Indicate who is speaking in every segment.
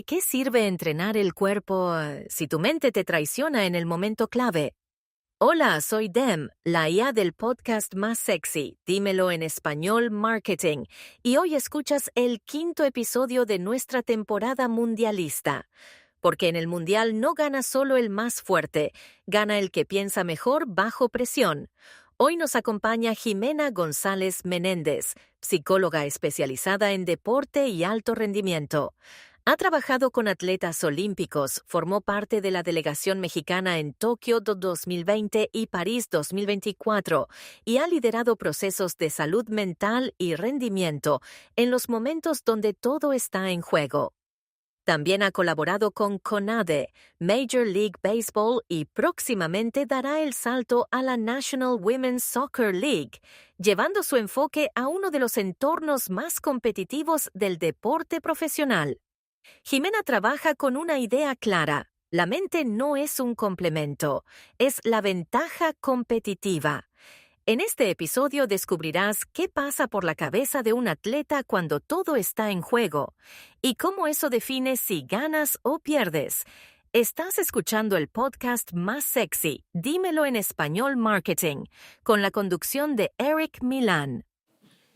Speaker 1: qué sirve entrenar el cuerpo si tu mente te traiciona en el momento clave? Hola, soy Dem, la IA del podcast más sexy, Dímelo en Español Marketing, y hoy escuchas el 5º episodio de nuestra temporada mundialista. Porque en el mundial no gana solo el más fuerte, gana el que piensa mejor bajo presión. Hoy nos acompaña Jimena González Menéndez, psicóloga especializada en deporte y alto rendimiento. Ha trabajado con atletas olímpicos, formó parte de la delegación mexicana en Tokio 2020 y París 2024 y ha liderado procesos de salud mental y rendimiento en los momentos donde todo está en juego. También ha colaborado con CONADE, Major League Baseball y próximamente dará el salto a la National Women's Soccer League, llevando su enfoque a uno de los entornos más competitivos del deporte profesional. Jimena trabaja con una idea clara. La mente no es un complemento, es la ventaja competitiva. En este episodio descubrirás qué pasa por la cabeza de un atleta cuando todo está en juego y cómo eso define si ganas o pierdes. Estás escuchando el podcast más sexy, Dímelo en Español Marketing, con la conducción de Eric Milán.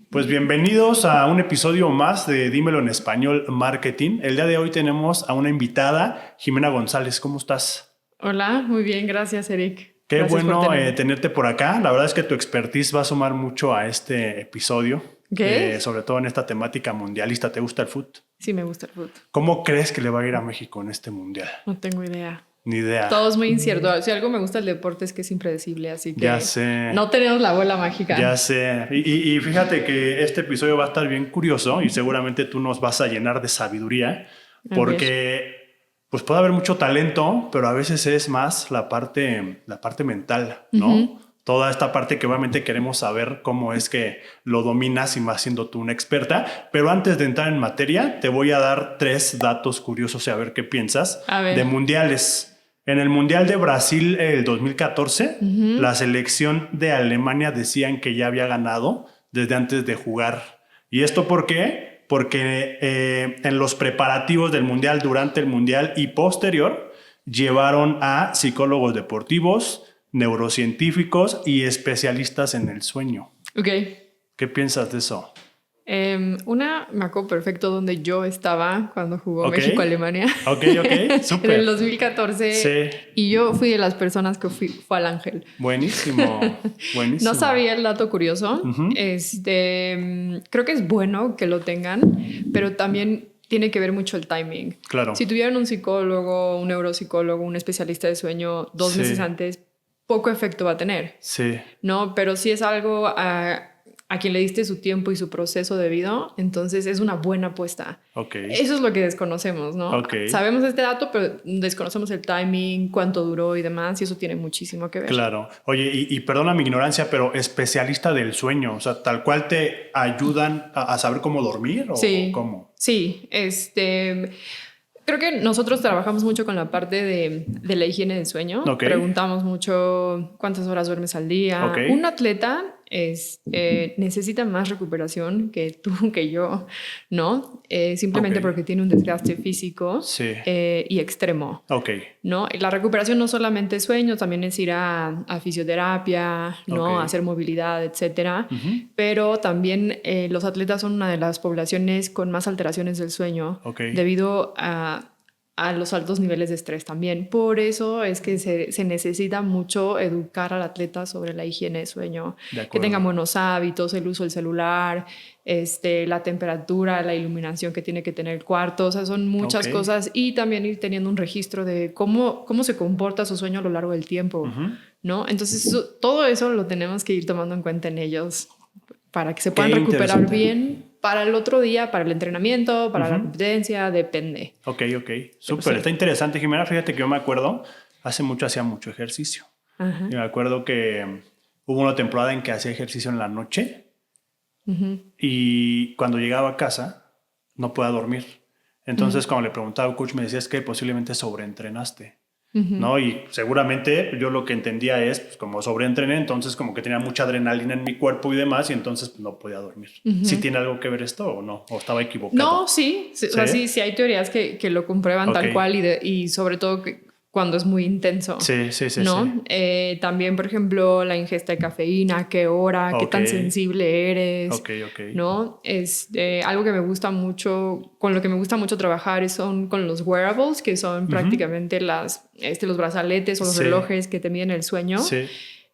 Speaker 2: Pues bienvenidos a un episodio más de Dímelo en Español Marketing. El día de hoy tenemos a una invitada, Jimena González. ¿Cómo estás?
Speaker 3: Hola, muy bien, gracias, Eric.
Speaker 2: Qué
Speaker 3: Gracias
Speaker 2: bueno
Speaker 3: por
Speaker 2: tenerte por acá. La verdad es que tu expertise va a sumar mucho a este episodio.
Speaker 3: ¿Qué?
Speaker 2: Sobre todo en esta temática mundialista. ¿Te gusta el fútbol?
Speaker 3: Sí, me gusta el fútbol.
Speaker 2: ¿Cómo crees que le va a ir a México en este mundial?
Speaker 3: No tengo idea.
Speaker 2: Ni idea.
Speaker 3: Todo es muy incierto. Si algo me gusta el deporte es que es impredecible, así que
Speaker 2: Ya sé.
Speaker 3: no tenemos la bola mágica.
Speaker 2: Ya sé. Y fíjate que este episodio va a estar bien curioso y seguramente tú nos vas a llenar de sabiduría porque pues puede haber mucho talento, pero a veces es más la parte mental, ¿no? Uh-huh. Toda esta parte que obviamente queremos saber cómo es que lo dominas y más siendo tú una experta. Pero antes de entrar en materia, te voy a dar 3 datos curiosos y a ver qué piensas de mundiales. En el Mundial de Brasil el 2014, la selección de Alemania decían que ya había ganado desde antes de jugar. ¿Y esto por qué? Porque en los preparativos del Mundial, durante el Mundial y posterior, llevaron a psicólogos deportivos, neurocientíficos y especialistas en el sueño.
Speaker 3: Ok.
Speaker 2: ¿Qué piensas de eso?
Speaker 3: Me acuerdo perfecto donde yo estaba cuando jugó México-Alemania.
Speaker 2: Ok, súper.
Speaker 3: En el 2014.
Speaker 2: Sí.
Speaker 3: Y yo fui de las personas que fue al Ángel.
Speaker 2: Buenísimo.
Speaker 3: No sabía el dato curioso.
Speaker 2: Uh-huh.
Speaker 3: Creo que es bueno que lo tengan, pero también tiene que ver mucho el timing.
Speaker 2: Claro.
Speaker 3: Si tuvieran un psicólogo, un neuropsicólogo, un especialista de sueño 2 meses antes, poco efecto va a tener.
Speaker 2: Sí.
Speaker 3: ¿No? Pero si es algo a quien le diste su tiempo y su proceso debido, entonces es una buena apuesta.
Speaker 2: Okay.
Speaker 3: Eso es lo que desconocemos, ¿no?
Speaker 2: Okay.
Speaker 3: Sabemos este dato, pero desconocemos el timing, cuánto duró y demás, y eso tiene muchísimo que ver.
Speaker 2: Claro. Oye, y perdona mi ignorancia, pero especialista del sueño, o sea, tal cual te ayudan a saber cómo dormir o cómo.
Speaker 3: Sí, creo que nosotros trabajamos mucho con la parte de la higiene del sueño.
Speaker 2: Okay.
Speaker 3: Preguntamos mucho cuántas horas duermes al día.
Speaker 2: Okay.
Speaker 3: Un atleta necesita más recuperación que tú, que yo, ¿no? Simplemente porque tiene un desgaste físico y extremo. ¿No? La recuperación no solamente es sueño, también es ir a fisioterapia, ¿no? Hacer movilidad, etcétera. Uh-huh. Pero también los atletas son una de las poblaciones con más alteraciones del sueño debido a los altos niveles de estrés también. Por eso es que se necesita mucho educar al atleta sobre la higiene de sueño, que tengan buenos hábitos, el uso del celular, la temperatura, la iluminación que tiene que tener el cuarto, o sea, son muchas cosas, y también ir teniendo un registro de cómo se comporta su sueño a lo largo del tiempo, ¿no? Entonces todo eso lo tenemos que ir tomando en cuenta en ellos para que se puedan recuperar bien para el otro día, para el entrenamiento, para la competencia, depende.
Speaker 2: Ok. Súper, está interesante, Jimena. Fíjate que yo me acuerdo, hace mucho hacía mucho ejercicio. Uh-huh. Y me acuerdo que hubo una temporada en que hacía ejercicio en la noche y cuando llegaba a casa no podía dormir. Entonces, cuando le preguntaba al coach, me decía, es que posiblemente sobreentrenaste. ¿no? Y seguramente yo lo que entendía es, pues como sobreentrené, entonces como que tenía mucha adrenalina en mi cuerpo y demás, y entonces pues, no podía dormir. ¿Sí tiene algo que ver esto o no? ¿O estaba equivocado?
Speaker 3: No, sí. O sea, sí hay teorías que lo comprueban tal cual y sobre todo cuando es muy intenso.
Speaker 2: Sí.
Speaker 3: ¿no? También, por ejemplo, la ingesta de cafeína, qué hora, qué tan sensible eres. ¿no? Es algo que me gusta mucho, con lo que me gusta mucho trabajar son con los wearables, que son prácticamente los brazaletes o los relojes que te miden el sueño.
Speaker 2: Sí.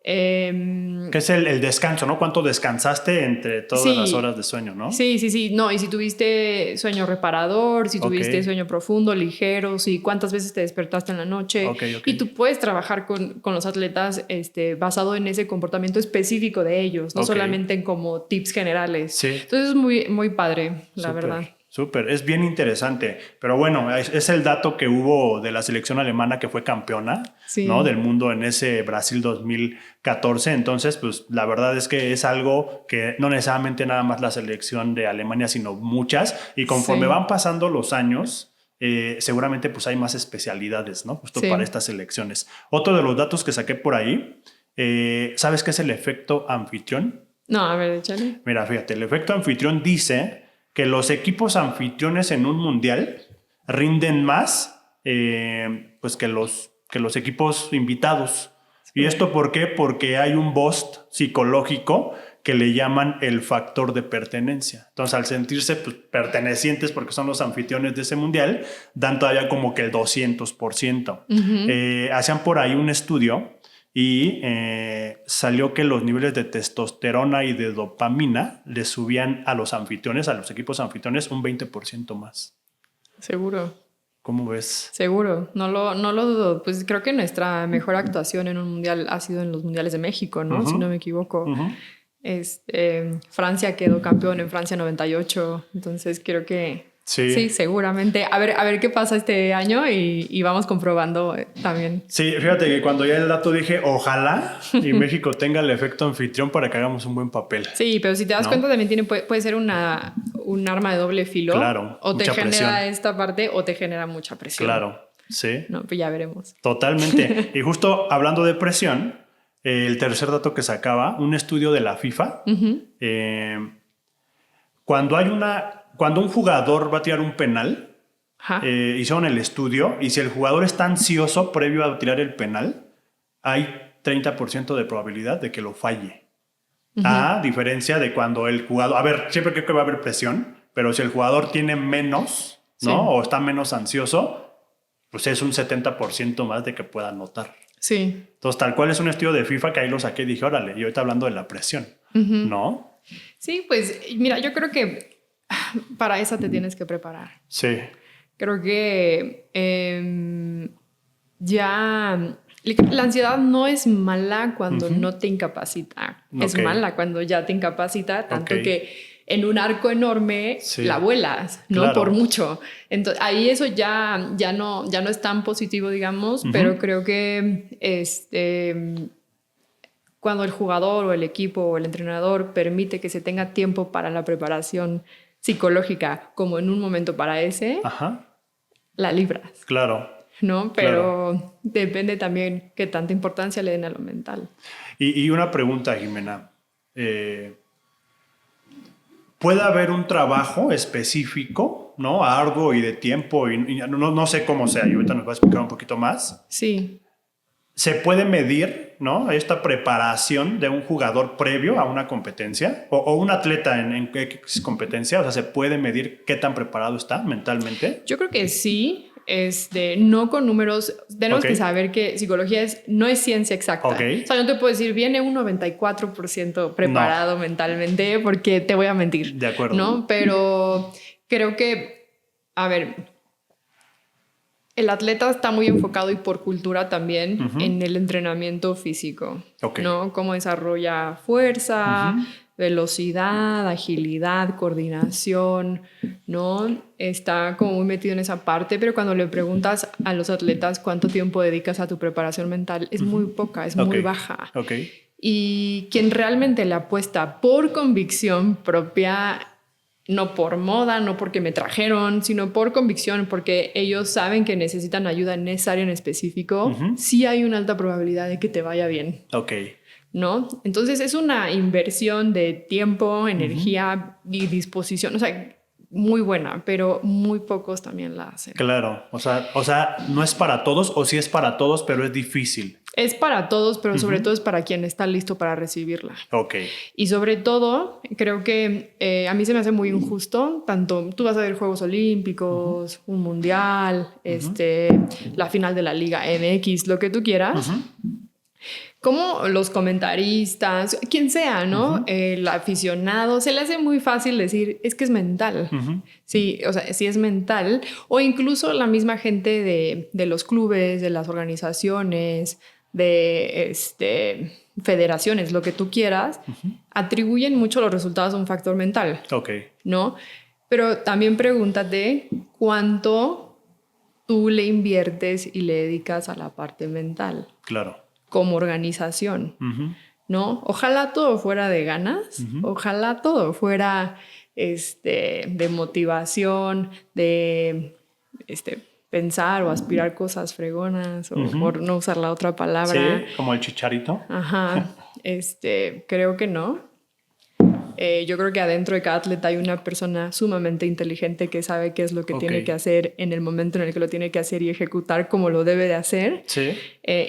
Speaker 2: Que es el descanso, ¿no? ¿Cuánto descansaste entre todas las horas de sueño, no?
Speaker 3: Sí. No, y si tuviste sueño reparador, si tuviste sueño profundo, ligero, si cuántas veces te despertaste en la noche. Y tú puedes trabajar con los atletas basado en ese comportamiento específico de ellos, no solamente en como tips generales.
Speaker 2: Sí.
Speaker 3: Entonces es muy, muy padre, la verdad.
Speaker 2: Súper, es bien interesante. Pero bueno, es el dato que hubo de la selección alemana que fue campeona, ¿no? Del mundo en ese Brasil 2014. Entonces, pues la verdad es que es algo que no necesariamente nada más la selección de Alemania, sino muchas. Y conforme van pasando los años, seguramente pues hay más especialidades, ¿no? Justo para estas selecciones. Otro de los datos que saqué por ahí, ¿sabes qué es el efecto anfitrión?
Speaker 3: No, a ver, échale.
Speaker 2: Mira, fíjate, el efecto anfitrión dice que los equipos anfitriones en un mundial rinden más pues que los equipos invitados. ¿Y esto por qué? Porque hay un boost psicológico que le llaman el factor de pertenencia. Entonces, al sentirse pues, pertenecientes porque son los anfitriones de ese mundial, dan todavía como que el 200%. Hacían por ahí un estudio y salió que los niveles de testosterona y de dopamina le subían a los anfitriones, a los equipos anfitriones, un 20% más.
Speaker 3: Seguro.
Speaker 2: ¿Cómo ves?
Speaker 3: Seguro, no lo dudo. Pues creo que nuestra mejor actuación en un mundial ha sido en los mundiales de México, ¿no? Si no me equivoco. Francia quedó campeón en Francia 98, entonces creo que sí, seguramente. A ver qué pasa este año y vamos comprobando también. Sí,
Speaker 2: fíjate que cuando ya el dato dije ojalá y México tenga el efecto anfitrión para que hagamos un buen papel.
Speaker 3: Sí, pero si te das cuenta también puede ser un arma de doble filo.
Speaker 2: Claro,
Speaker 3: o te genera presión. Esta parte o te genera mucha presión.
Speaker 2: Claro, sí.
Speaker 3: No, pues ya veremos.
Speaker 2: Totalmente. Y justo hablando de presión, el tercer dato que sacaba, un estudio de la FIFA, cuando un jugador va a tirar un penal, hicieron el estudio y si el jugador está ansioso previo a tirar el penal, hay 30% de probabilidad de que lo falle. A diferencia de cuando el jugador... A ver, siempre creo que va a haber presión, pero si el jugador tiene menos, ¿no? O está menos ansioso, pues es un 70% más de que pueda anotar.
Speaker 3: Sí.
Speaker 2: Entonces, tal cual es un estudio de FIFA que ahí lo saqué y dije, órale, y ahorita hablando de la presión, ¿no?
Speaker 3: Sí, pues mira, yo creo que para esa te tienes que preparar.
Speaker 2: Sí.
Speaker 3: Creo que la ansiedad no es mala cuando no te incapacita. Es mala cuando ya te incapacita, tanto que en un arco enorme la vuelas, ¿no? Claro. Por mucho. Entonces, ahí eso ya no es tan positivo, digamos, pero creo que cuando el jugador o el equipo o el entrenador permite que se tenga tiempo para la preparación psicológica, como en un momento para ese, la libras.
Speaker 2: Claro.
Speaker 3: ¿No? Pero depende también qué tanta importancia le den a lo mental.
Speaker 2: Y una pregunta, Jimena. ¿Puede haber un trabajo específico, ¿no? Arduo y de tiempo, y no sé cómo sea, y ahorita nos va a explicar un poquito más.
Speaker 3: Sí.
Speaker 2: ¿Se puede medir, ¿no? Esta preparación de un jugador previo a una competencia o un atleta en X competencia? O sea, ¿se puede medir qué tan preparado está mentalmente?
Speaker 3: Yo creo que sí. No con números. Tenemos que saber que psicología no es ciencia exacta. O sea, no te puedo decir, viene un 94% preparado mentalmente porque te voy a mentir.
Speaker 2: De acuerdo.
Speaker 3: ¿No? Pero creo que, a ver, el atleta está muy enfocado y por cultura también en el entrenamiento físico. ¿No? Cómo desarrolla fuerza, velocidad, agilidad, coordinación, ¿no? Está como muy metido en esa parte, pero cuando le preguntas a los atletas cuánto tiempo dedicas a tu preparación mental, es muy poca, es muy baja. Y quien realmente le apuesta por convicción propia no por moda, no porque me trajeron, sino por convicción, porque ellos saben que necesitan ayuda en esa área en específico, sí hay una alta probabilidad de que te vaya bien.
Speaker 2: Ok.
Speaker 3: ¿No? Entonces es una inversión de tiempo, energía y disposición, o sea, muy buena, pero muy pocos también la hacen.
Speaker 2: Claro, o sea, no es para todos, o sí es para todos, pero es difícil.
Speaker 3: Es para todos, pero sobre todo es para quien está listo para recibirla.
Speaker 2: Ok.
Speaker 3: Y sobre todo, creo que a mí se me hace muy injusto, tanto tú vas a ver Juegos Olímpicos, un Mundial, la final de la Liga MX, lo que tú quieras, como los comentaristas, quien sea, ¿no? El aficionado, se le hace muy fácil decir, es que es mental. Sí, o sea, sí es mental. O incluso la misma gente de los clubes, de las organizaciones, de federaciones, lo que tú quieras, atribuyen mucho los resultados a un factor mental.
Speaker 2: Ok.
Speaker 3: ¿No? Pero también pregúntate cuánto tú le inviertes y le dedicas a la parte mental.
Speaker 2: Claro.
Speaker 3: Como organización, ¿no? Ojalá todo fuera de ganas, ojalá todo fuera de motivación, de pensar o aspirar cosas fregonas, o por no usar la otra palabra.
Speaker 2: Sí, como el Chicharito.
Speaker 3: Ajá, creo que no. Yo creo que adentro de cada atleta hay una persona sumamente inteligente que sabe qué es lo que tiene que hacer en el momento en el que lo tiene que hacer y ejecutar como lo debe de hacer.
Speaker 2: Sí.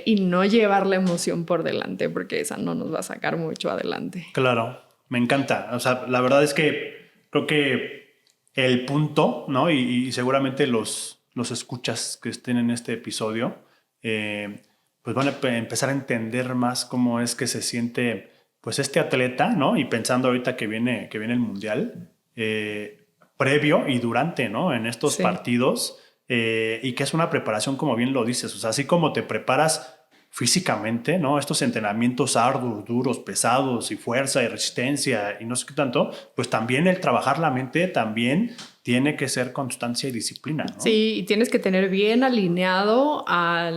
Speaker 3: Y no llevar la emoción por delante, porque esa no nos va a sacar mucho adelante.
Speaker 2: Claro, me encanta. O sea, la verdad es que creo que el punto, ¿no? Y seguramente los escuchas que estén en este episodio, pues van a empezar a entender más cómo es que se siente pues este atleta, ¿no? Y pensando ahorita que viene el Mundial, previo y durante, ¿no? En estos partidos, y que es una preparación, como bien lo dices, o sea, así como te preparas físicamente, ¿no? Estos entrenamientos arduos, duros, pesados, y fuerza y resistencia y no sé qué tanto, pues también el trabajar la mente también tiene que ser constancia y disciplina, ¿no?
Speaker 3: Sí, y tienes que tener bien alineado a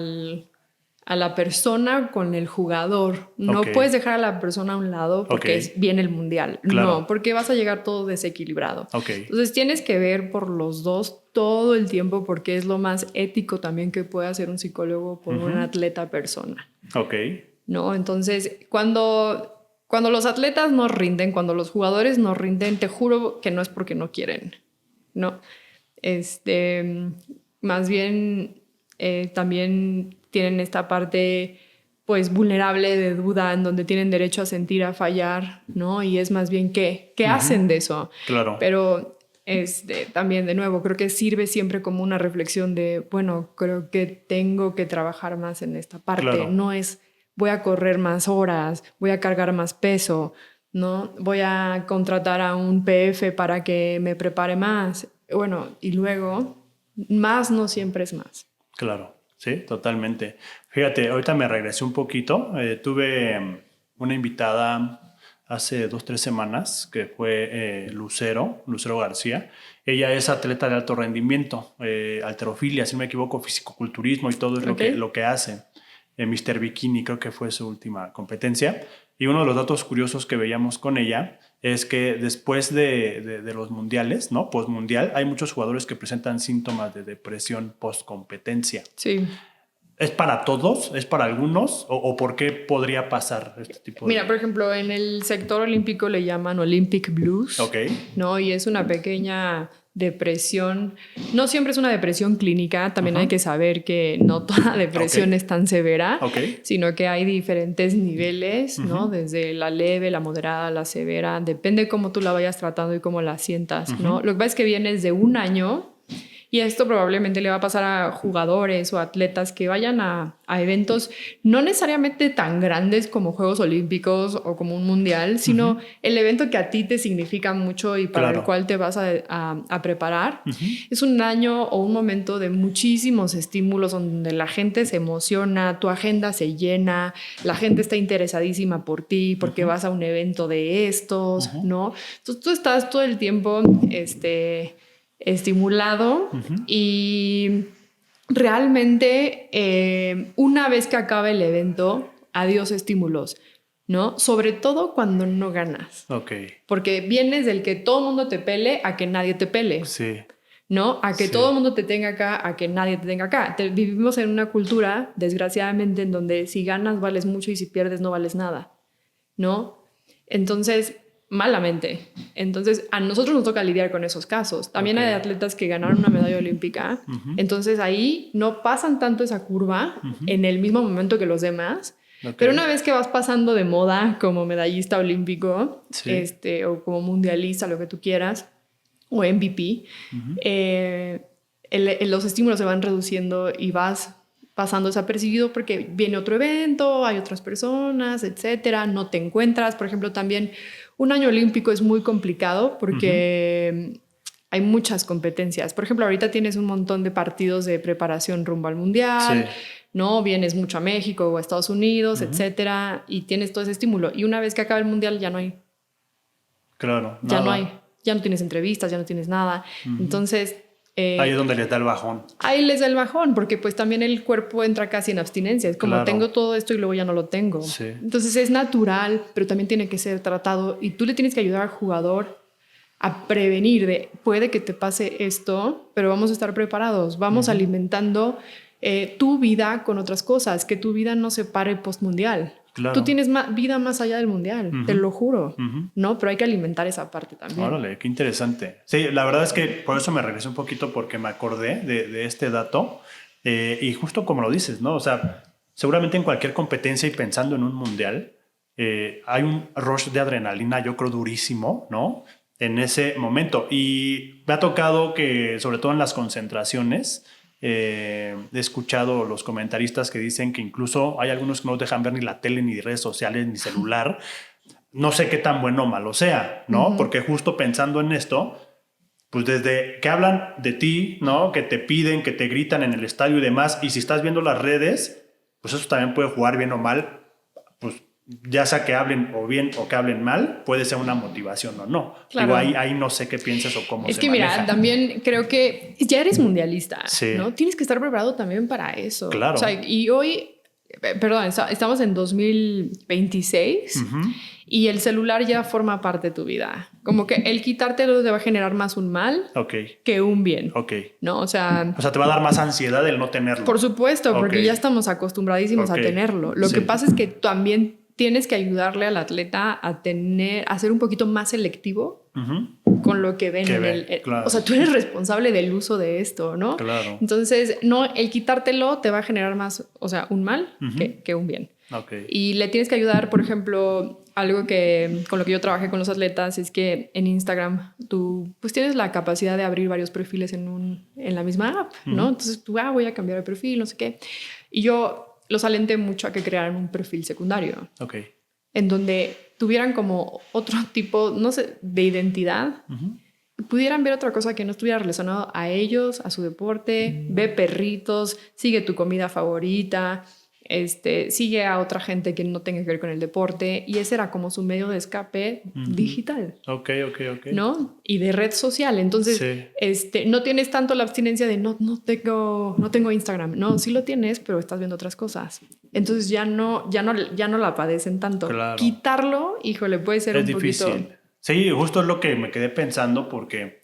Speaker 3: la persona con el jugador. No puedes dejar a la persona a un lado porque viene el Mundial. Claro. No, porque vas a llegar todo desequilibrado. Entonces tienes que ver por los dos todo el tiempo, porque es lo más ético también que puede hacer un psicólogo por un atleta persona. ¿No? Entonces, cuando los atletas no rinden, cuando los jugadores no rinden, te juro que no es porque no quieren, ¿no? Más bien también tienen esta parte pues vulnerable de duda, en donde tienen derecho a sentir, a fallar, ¿no? Y es más bien qué hacen de eso.
Speaker 2: Claro.
Speaker 3: Pero también, de nuevo, creo que sirve siempre como una reflexión de, bueno, creo que tengo que trabajar más en esta parte. Claro. No es voy a correr más horas, voy a cargar más peso, ¿no? Voy a contratar a un PF para que me prepare más. Bueno, y luego, más no siempre es más.
Speaker 2: Claro. Sí, totalmente. Fíjate, ahorita me regresé un poquito. Tuve una invitada hace 2-3 semanas que fue Lucero García. Ella es atleta de alto rendimiento, halterofilia, si no me equivoco, fisicoculturismo y todo es lo que hace. Mr. Bikini creo que fue su última competencia. Y uno de los datos curiosos que veíamos con ella es que después de los mundiales, ¿no? Postmundial, hay muchos jugadores que presentan síntomas de depresión postcompetencia.
Speaker 3: Sí.
Speaker 2: ¿Es para todos? ¿Es para algunos? ¿O por qué podría pasar este tipo de...?
Speaker 3: Mira, por ejemplo, en el sector olímpico le llaman Olympic Blues. ¿No? Y es una pequeña depresión. No siempre es una depresión clínica. También hay que saber que no toda depresión es tan severa, sino que hay diferentes niveles, ¿no? Desde la leve, la moderada, la severa. Depende cómo tú la vayas tratando y cómo la sientas, ¿no? Lo que pasa es que vienes de un año. Y esto probablemente le va a pasar a jugadores o atletas que vayan a eventos no necesariamente tan grandes como Juegos Olímpicos o como un Mundial, sino el evento que a ti te significa mucho y para el cual te vas a preparar. Es un año o un momento de muchísimos estímulos donde la gente se emociona, tu agenda se llena, la gente está interesadísima por ti porque vas a un evento de estos, ¿no? Entonces tú estás todo el tiempo estimulado y realmente una vez que acaba el evento, adiós estímulos. ¿no? Sobre todo cuando no ganas. Porque vienes del que todo el mundo te pele a que nadie te pele.
Speaker 2: Sí.
Speaker 3: ¿No? A que todo el mundo te tenga acá, a que nadie te tenga acá. Vivimos en una cultura, desgraciadamente, en donde si ganas vales mucho y si pierdes no vales nada, ¿no? Entonces, malamente. Entonces, a nosotros nos toca lidiar con esos casos. También hay atletas que ganaron una medalla olímpica. Entonces, ahí no pasan tanto esa curva en el mismo momento que los demás. Pero una vez que vas pasando de moda como medallista olímpico, o como mundialista, lo que tú quieras, o MVP, los estímulos se van reduciendo y vas pasando desapercibido porque viene otro evento, hay otras personas, etcétera, no te encuentras. Por ejemplo, también un año olímpico es muy complicado porque hay muchas competencias. Por ejemplo, ahorita tienes un montón de partidos de preparación rumbo al mundial, ¿no? Vienes mucho a México o a Estados Unidos, etcétera, y tienes todo ese estímulo. Y una vez que acaba el mundial ya no hay.
Speaker 2: Claro.
Speaker 3: Ya no hay. Ya no tienes entrevistas, ya no tienes nada. Entonces...
Speaker 2: ahí es donde les da el bajón.
Speaker 3: Ahí les da el bajón, porque pues también el cuerpo entra casi en abstinencia. Es como tengo todo esto y luego ya no lo tengo. Entonces es natural, pero también tiene que ser tratado. Y tú le tienes que ayudar al jugador a prevenir de puede que te pase esto, pero vamos a estar preparados. Vamos alimentando tu vida con otras cosas, que tu vida no se pare post-mundial. Tú tienes vida más allá del mundial, te lo juro, ¿no? Pero hay que alimentar esa parte también.
Speaker 2: Órale, qué interesante. Sí, la verdad es que por eso me regresé un poquito porque me acordé de este dato y justo como lo dices, ¿no? O sea, seguramente en cualquier competencia y pensando en un mundial hay un rush de adrenalina, yo creo durísimo, ¿no? En ese momento. Y me ha tocado que, sobre todo en las concentraciones, he escuchado los comentaristas que dicen que incluso hay algunos que no dejan ver ni la tele, ni redes sociales, ni celular. No sé qué tan bueno o malo sea, ¿no? Porque justo pensando en esto, pues desde que hablan de ti, ¿no? Que te piden, que te gritan en el estadio y demás, y si estás viendo las redes, pues eso también puede jugar bien o mal, pues ya sea que hablen o bien o que hablen mal, puede ser una motivación o no. Digo, ahí no sé qué piensas o cómo se maneja.
Speaker 3: Es que mira, también creo que ya eres mundialista, ¿no? Tienes que estar preparado también para eso.
Speaker 2: Claro.
Speaker 3: O sea, y hoy, perdón, estamos en 2026 y el celular ya forma parte de tu vida. Como que el quitártelo te va a generar más un mal que un bien. ¿No? O sea,
Speaker 2: te va a dar más ansiedad el no tenerlo.
Speaker 3: Por supuesto, porque ya estamos acostumbradísimos a tenerlo. Lo que pasa es que también tienes que ayudarle al atleta a ser un poquito más selectivo con lo que ven. O sea, tú eres responsable del uso de esto, ¿no?
Speaker 2: Claro.
Speaker 3: Entonces, no, el quitártelo te va a generar más, o sea, un mal que un bien. Y le tienes que ayudar, por ejemplo, algo que con lo que yo trabajé con los atletas es que en Instagram tú pues tienes la capacidad de abrir varios perfiles en la misma app, ¿no? Entonces tú, voy a cambiar el perfil, no sé qué. Y yo los alenté mucho a que crearan un perfil secundario. En donde tuvieran como otro tipo, no sé, de identidad. Pudieran ver otra cosa que no estuviera relacionado a ellos, a su deporte. Ve perritos, sigue tu comida favorita, sigue a otra gente que no tenga que ver con el deporte. Y ese era como su medio de escape digital. ¿No? Y de red social. Entonces, no tienes tanto la abstinencia de no tengo Instagram. No, sí lo tienes, pero estás viendo otras cosas. Entonces ya no la padecen tanto. Claro. Quitarlo, híjole, puede ser un
Speaker 2: difícil.
Speaker 3: Poquito...
Speaker 2: Sí, justo es lo que me quedé pensando porque...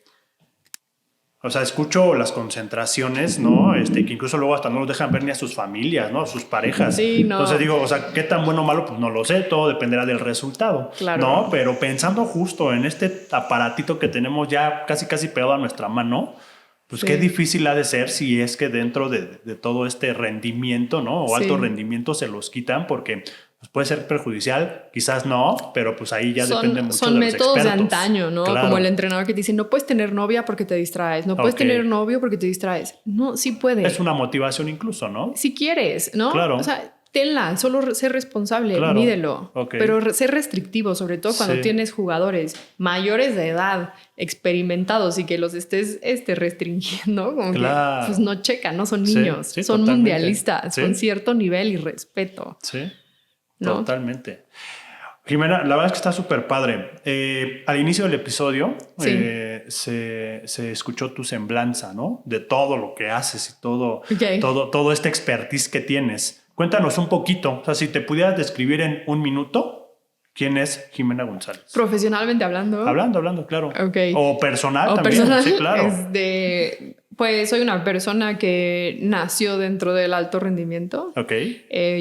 Speaker 2: O sea, escucho las concentraciones, ¿no? Que incluso luego hasta no los dejan ver ni a sus familias, ¿no? A sus parejas.
Speaker 3: Sí, no.
Speaker 2: Entonces digo, o sea, ¿qué tan bueno o malo? Pues no lo sé, todo dependerá del resultado.
Speaker 3: Claro.
Speaker 2: ¿No? Pero pensando justo en este aparatito que tenemos ya casi pegado a nuestra mano, pues qué difícil ha de ser si es que dentro de todo este rendimiento, ¿no? O alto rendimiento se los quitan porque... Pues puede ser perjudicial, quizás no, pero pues ahí ya depende mucho de los expertos.
Speaker 3: Son métodos de antaño, ¿no? Claro. Como el entrenador que te dice, no puedes tener novia porque te distraes, no puedes tener novio porque te distraes. No, sí puedes.
Speaker 2: Es una motivación incluso, ¿no?
Speaker 3: Si quieres, ¿no?
Speaker 2: Claro.
Speaker 3: O sea, tenla, solo ser responsable, mídelo. Pero ser restrictivo, sobre todo cuando tienes jugadores mayores de edad, experimentados y que los estés restringiendo, como que pues no checan, no son niños, son mundialistas con cierto nivel y respeto.
Speaker 2: Sí. ¿No? Totalmente. Jimena, la verdad es que está súper padre. Al inicio del episodio se escuchó tu semblanza, ¿no? De todo lo que haces y todo este expertise que tienes. Cuéntanos un poquito. O sea, si te pudieras describir en un minuto, ¿Quién es Jimena González?
Speaker 3: Profesionalmente hablando.
Speaker 2: Hablando, claro.
Speaker 3: Okay.
Speaker 2: O personal también. Personal, sí, claro.
Speaker 3: Pues soy una persona que nació dentro del alto rendimiento.
Speaker 2: Ok.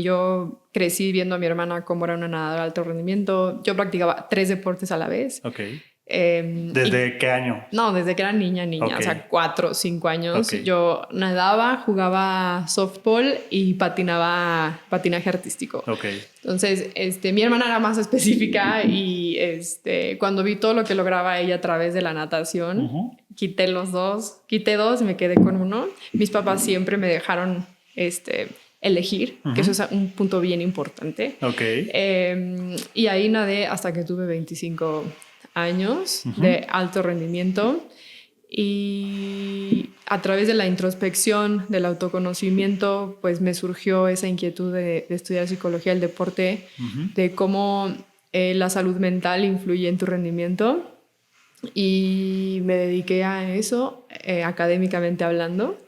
Speaker 3: Yo crecí viendo a mi hermana cómo era una nadadora de alto rendimiento. Yo practicaba 3 deportes a la vez.
Speaker 2: Ok. ¿Desde qué año?
Speaker 3: No, desde que era niña,
Speaker 2: okay.
Speaker 3: O sea, 4 o 5 años.
Speaker 2: Okay.
Speaker 3: Yo nadaba, jugaba softball y patinaje artístico.
Speaker 2: Okay.
Speaker 3: Entonces, mi hermana era más específica y cuando vi todo lo que lograba ella a través de la natación, quité 2 y me quedé con 1. Mis papás siempre me dejaron elegir, que eso es un punto bien importante.
Speaker 2: Okay.
Speaker 3: Y ahí nadé hasta que tuve 25 años de alto rendimiento, y a través de la introspección, del autoconocimiento, pues me surgió esa inquietud de estudiar psicología del deporte, de cómo la salud mental influye en tu rendimiento, y me dediqué a eso, académicamente hablando.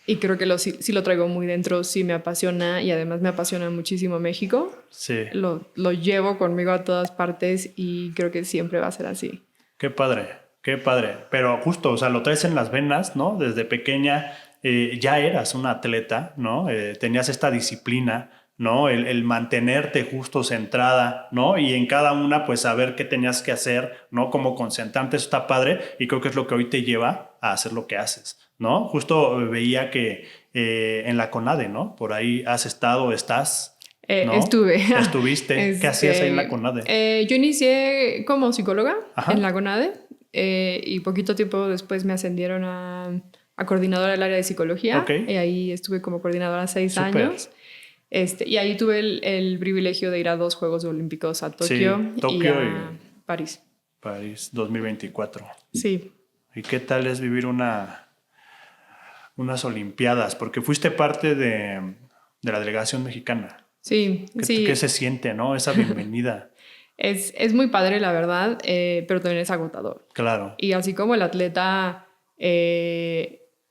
Speaker 3: Y creo que sí lo traigo muy dentro, sí me apasiona, y además me apasiona muchísimo México.
Speaker 2: Sí.
Speaker 3: Lo llevo conmigo a todas partes y creo que siempre va a ser así.
Speaker 2: Qué padre. Pero justo, o sea, lo traes en las venas, ¿no? Desde pequeña ya eras una atleta, ¿no? Tenías esta disciplina, ¿no? El mantenerte justo centrada, ¿no? Y en cada una, pues, saber qué tenías que hacer, ¿no? Como concentrante, eso está padre, y creo que es lo que hoy te lleva a hacer lo que haces, ¿no? Justo veía que en la CONADE, ¿no? Por ahí has estado, estás, ¿no? ¿Estuviste? ¿Qué hacías ahí en la CONADE?
Speaker 3: Yo inicié como psicóloga en la CONADE, y poquito tiempo después me ascendieron a coordinadora del área de psicología.
Speaker 2: Okay.
Speaker 3: Y ahí estuve como coordinadora 6 años. Y ahí tuve el privilegio de ir a 2 Juegos Olímpicos, a Tokio, y a París.
Speaker 2: París 2024.
Speaker 3: Sí.
Speaker 2: ¿Y qué tal es vivir unas Olimpiadas? Porque fuiste parte de la delegación mexicana.
Speaker 3: Sí, sí.
Speaker 2: ¿Qué se siente, no? Esa bienvenida.
Speaker 3: Es muy padre, la verdad, pero también es agotador.
Speaker 2: Claro.
Speaker 3: Y así como el atleta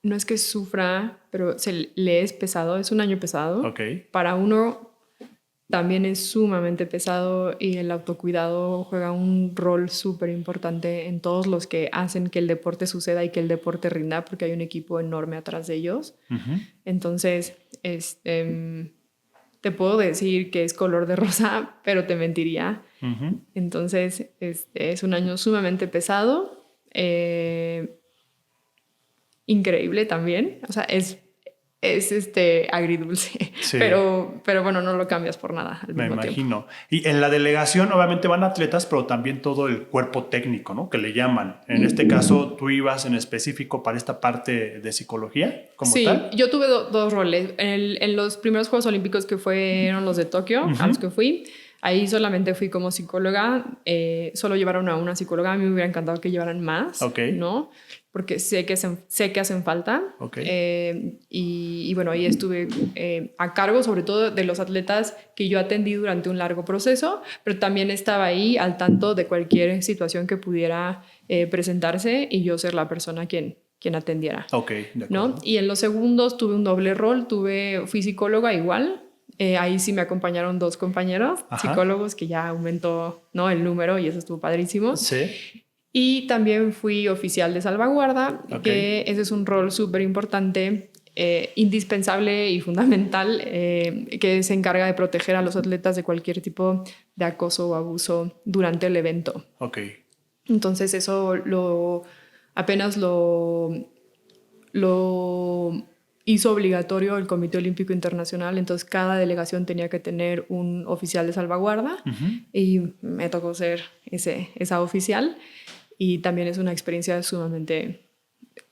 Speaker 3: no es que sufra, pero le es pesado, es un año pesado.
Speaker 2: Okay.
Speaker 3: Para uno también es sumamente pesado, y el autocuidado juega un rol súper importante en todos los que hacen que el deporte suceda y que el deporte rinda, porque hay un equipo enorme atrás de ellos. Entonces, te puedo decir que es color de rosa, pero te mentiría. Entonces, es un año sumamente pesado, increíble también, o sea, es agridulce, sí. pero bueno, no lo cambias por nada al mismo
Speaker 2: imagino
Speaker 3: tiempo.
Speaker 2: Y en la delegación obviamente van atletas, pero también todo el cuerpo técnico, ¿no? Que le llaman. En este caso, ¿tú ibas en específico para esta parte de psicología como tal?
Speaker 3: Sí, yo tuve 2 roles. En los primeros Juegos Olímpicos, que fueron los de Tokio, a los que fui, ahí solamente fui como psicóloga. Solo llevaron a una psicóloga. A mí me hubiera encantado que llevaran más, ¿no? Porque sé que hacen falta. Y bueno, ahí estuve a cargo sobre todo de los atletas que yo atendí durante un largo proceso, pero también estaba ahí al tanto de cualquier situación que pudiera presentarse, y yo ser la persona quien atendiera. ¿No? Y en los segundos tuve un doble rol. Fui psicóloga igual. Ahí sí me acompañaron 2 compañeros psicólogos, que ya aumentó, ¿no?, el número, y eso estuvo padrísimo.
Speaker 2: Sí.
Speaker 3: Y también fui oficial de salvaguarda, que ese es un rol súper importante, indispensable y fundamental, que se encarga de proteger a los atletas de cualquier tipo de acoso o abuso durante el evento. Entonces eso apenas lo hizo obligatorio el Comité Olímpico Internacional. Entonces cada delegación tenía que tener un oficial de salvaguarda, y me tocó ser esa oficial, y también es una experiencia sumamente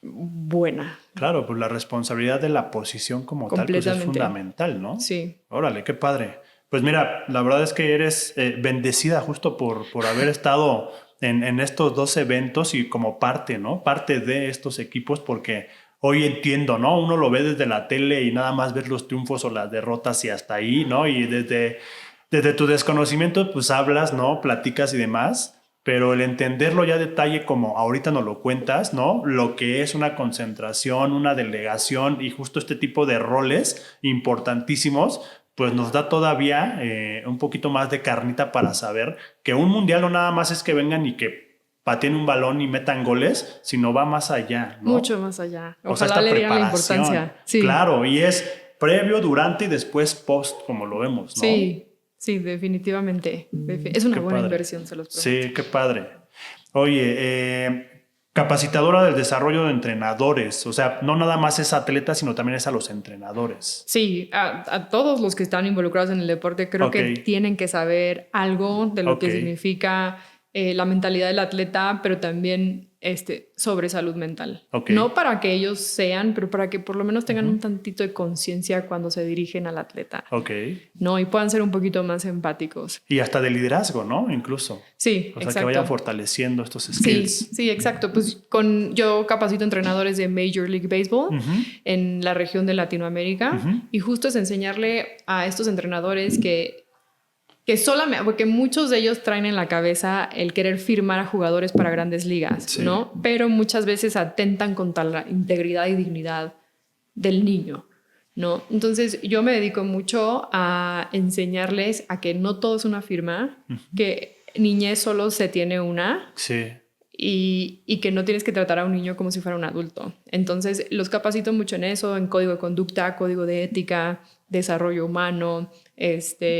Speaker 3: buena.
Speaker 2: Claro, pues la responsabilidad de la posición como tal pues es fundamental, ¿no?
Speaker 3: Sí.
Speaker 2: Órale, qué padre. Pues mira, la verdad es que eres bendecida justo por haber estado en estos 2 eventos y como parte, ¿no? Parte de estos equipos, porque hoy entiendo, ¿no? Uno lo ve desde la tele y nada más ver los triunfos o las derrotas y hasta ahí, ¿no? Y desde tu desconocimiento, pues hablas, ¿no? Platicas y demás, pero el entenderlo ya a detalle como ahorita nos lo cuentas, ¿no? Lo que es una concentración, una delegación y justo este tipo de roles importantísimos, pues nos da todavía un poquito más de carnita para saber que un mundial no nada más es que vengan y que pateen un balón y metan goles, sino va más allá, ¿no?
Speaker 3: Mucho más allá.
Speaker 2: Ojalá, o sea, esta
Speaker 3: le dieran la
Speaker 2: preparación,
Speaker 3: importancia. Sí.
Speaker 2: Claro, y es previo, durante y después post, como lo vemos, ¿no?
Speaker 3: Sí, definitivamente. Es una buena inversión, se los prometo.
Speaker 2: Sí, qué padre. Oye, capacitadora del desarrollo de entrenadores, o sea, no nada más es atleta, sino también es a los entrenadores.
Speaker 3: Sí, a todos los que están involucrados en el deporte creo que tienen que saber algo de lo que significa la mentalidad del atleta, pero también sobre salud mental. No para que ellos sean, pero para que por lo menos tengan un tantito de conciencia cuando se dirigen al atleta. ¿No? Y puedan ser un poquito más empáticos.
Speaker 2: Y hasta de liderazgo, ¿no? Incluso.
Speaker 3: Sí,
Speaker 2: exacto. O sea, que vayan fortaleciendo estos skills.
Speaker 3: Sí, exacto. Pues yo capacito entrenadores de Major League Baseball en la región de Latinoamérica y justo es enseñarle a estos entrenadores que solamente, porque muchos de ellos traen en la cabeza el querer firmar a jugadores para grandes ligas, ¿no? Pero muchas veces atentan contra la integridad y dignidad del niño, ¿no? Entonces yo me dedico mucho a enseñarles a que no todo es una firma, que niñez solo se tiene una.
Speaker 2: Sí.
Speaker 3: Y que no tienes que tratar a un niño como si fuera un adulto. Entonces los capacito mucho en eso, en código de conducta, código de ética, desarrollo humano,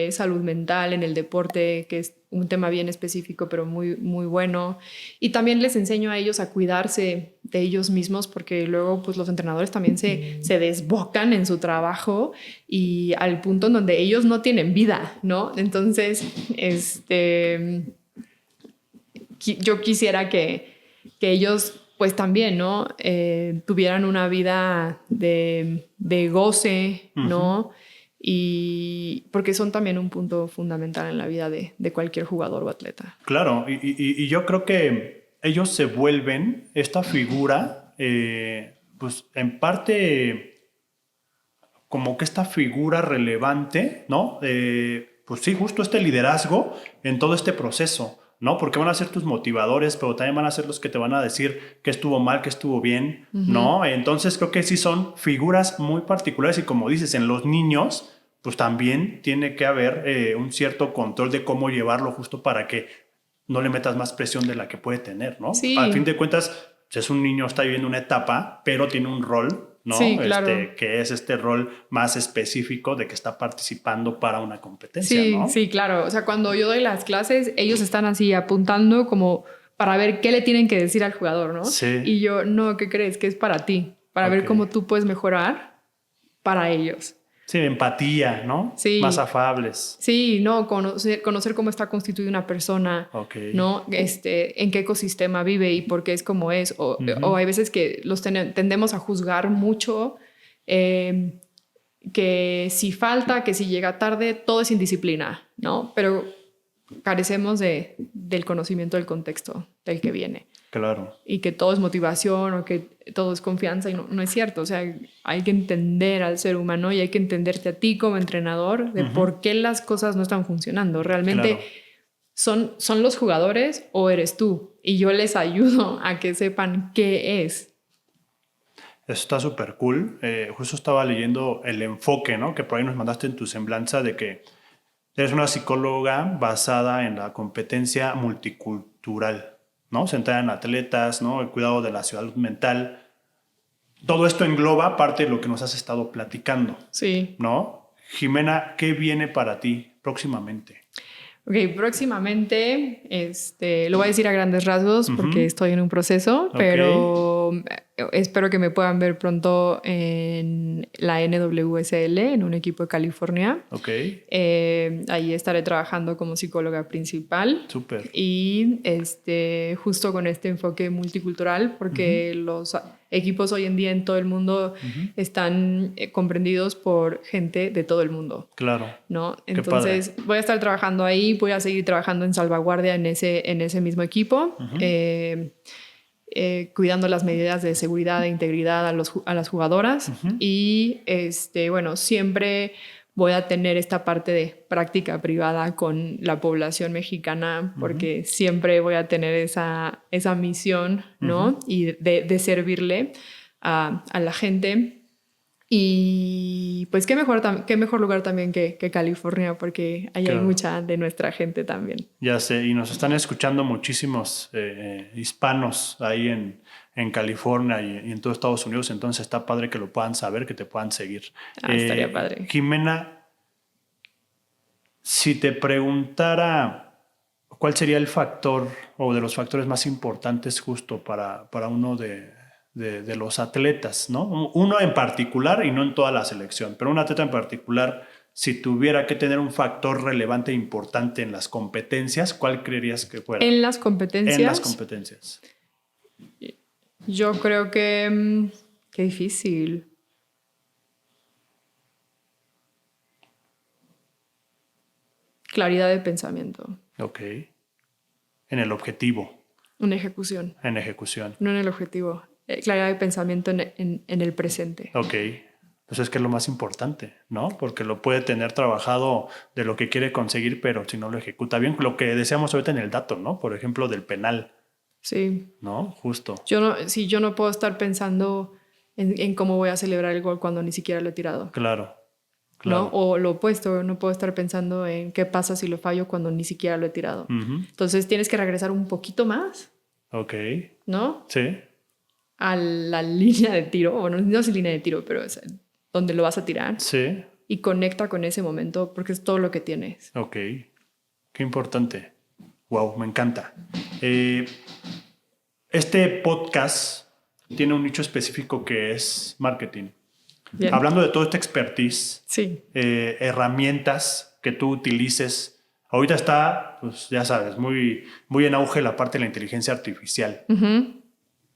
Speaker 3: salud mental en el deporte, que es un tema bien específico pero muy, muy bueno. Y también les enseño a ellos a cuidarse de ellos mismos, porque luego pues los entrenadores también se desbocan en su trabajo y al punto en donde ellos no tienen vida, ¿no? Entonces, yo quisiera que ellos pues también, ¿no? Tuvieran una vida de goce, ¿no? Y porque son también un punto fundamental en la vida de cualquier jugador o atleta.
Speaker 2: Claro, y yo creo que ellos se vuelven esta figura, pues en parte como que esta figura relevante, ¿no? Pues sí, justo este liderazgo en todo este proceso, ¿no? Porque van a ser tus motivadores, pero también van a ser los que te van a decir qué estuvo mal, qué estuvo bien, ¿no? Entonces creo que sí son figuras muy particulares y como dices, en los niños, pues también tiene que haber un cierto control de cómo llevarlo justo para que no le metas más presión de la que puede tener, ¿no?
Speaker 3: Sí.
Speaker 2: Al fin de cuentas, es un niño, está viviendo una etapa, pero tiene un rol, ¿no?
Speaker 3: Sí, claro.
Speaker 2: Que es este rol más específico de que está participando para una competencia, ¿no?
Speaker 3: Sí, claro. O sea, cuando yo doy las clases, ellos están así apuntando como para ver qué le tienen que decir al jugador, ¿no?
Speaker 2: Sí.
Speaker 3: Y yo, no, ¿qué crees? Que es para ti, para ver cómo tú puedes mejorar para ellos.
Speaker 2: Sí, empatía, ¿no?
Speaker 3: Sí.
Speaker 2: Más afables.
Speaker 3: Sí, no, conocer cómo está constituida una persona, ¿no? En qué ecosistema vive y por qué es como es. O hay veces que los tendemos a juzgar mucho, que si falta, que si llega tarde, todo es indisciplina, ¿no? Pero carecemos del conocimiento del contexto del que viene.
Speaker 2: Claro.
Speaker 3: Y que todo es motivación o que todo es confianza y no es cierto. O sea, hay que entender al ser humano y hay que entenderte a ti como entrenador de por qué las cosas no están funcionando. Realmente son los jugadores o eres tú. Y yo les ayudo a que sepan qué es.
Speaker 2: Eso está súper cool. Justo estaba leyendo el enfoque, ¿no? Que por ahí nos mandaste en tu semblanza de que eres una psicóloga basada en la competencia multicultural, ¿no? Centrada en atletas, ¿no? El cuidado de la salud mental. Todo esto engloba parte de lo que nos has estado platicando.
Speaker 3: Sí.
Speaker 2: ¿No? Jimena, ¿qué viene para ti próximamente?
Speaker 3: Ok, próximamente, lo voy a decir a grandes rasgos porque estoy en un proceso, pero espero que me puedan ver pronto en la NWSL, en un equipo de California. Ahí estaré trabajando como psicóloga principal.
Speaker 2: Súper.
Speaker 3: Y justo con este enfoque multicultural, porque los equipos hoy en día en todo el mundo están comprendidos por gente de todo el mundo.
Speaker 2: Claro.
Speaker 3: ¿No? Entonces voy a estar trabajando ahí, voy a seguir trabajando en salvaguardia en ese mismo equipo, cuidando las medidas de seguridad e integridad a las jugadoras y bueno, siempre voy a tener esta parte de práctica privada con la población mexicana porque siempre voy a tener esa misión, ¿no? Y de servirle a la gente Y pues qué mejor lugar también que California, porque ahí hay mucha de nuestra gente también.
Speaker 2: Ya sé, y nos están escuchando muchísimos hispanos ahí en California y en todo Estados Unidos, entonces está padre que lo puedan saber, que te puedan seguir.
Speaker 3: Estaría padre.
Speaker 2: Jimena, si te preguntara cuál sería el factor o de los factores más importantes justo para uno de los atletas, ¿no? Uno en particular y no en toda la selección, pero un atleta en particular, si tuviera que tener un factor relevante e importante en las competencias, ¿cuál creerías que fuera?
Speaker 3: En las competencias.
Speaker 2: En las competencias.
Speaker 3: Yo creo que... qué difícil. Claridad de pensamiento.
Speaker 2: Ok. En el objetivo.
Speaker 3: En ejecución.
Speaker 2: En ejecución.
Speaker 3: No en el objetivo. Claridad de pensamiento en el presente.
Speaker 2: Ok. Pues es que es lo más importante, ¿no? Porque lo puede tener trabajado de lo que quiere conseguir, pero si no lo ejecuta bien, lo que decíamos ahorita en el dato, ¿no? Por ejemplo, del penal.
Speaker 3: Sí.
Speaker 2: ¿No? Justo.
Speaker 3: Yo no puedo estar pensando en cómo voy a celebrar el gol cuando ni siquiera lo he tirado.
Speaker 2: Claro.
Speaker 3: ¿No? O lo opuesto, no puedo estar pensando en qué pasa si lo fallo cuando ni siquiera lo he tirado.
Speaker 2: Uh-huh.
Speaker 3: Entonces tienes que regresar un poquito más.
Speaker 2: Ok.
Speaker 3: ¿No?
Speaker 2: Sí.
Speaker 3: A la línea de tiro, o no es línea de tiro, pero es donde lo vas a tirar.
Speaker 2: Sí.
Speaker 3: Y conecta con ese momento porque es todo lo que tienes.
Speaker 2: Ok. Qué importante. Wow, me encanta. Este podcast tiene un nicho específico que es marketing. Bien. Hablando de todo este expertise,
Speaker 3: sí.
Speaker 2: Herramientas que tú utilices. Ahorita está, pues ya sabes, muy, muy en auge la parte de la inteligencia artificial. Uh-huh.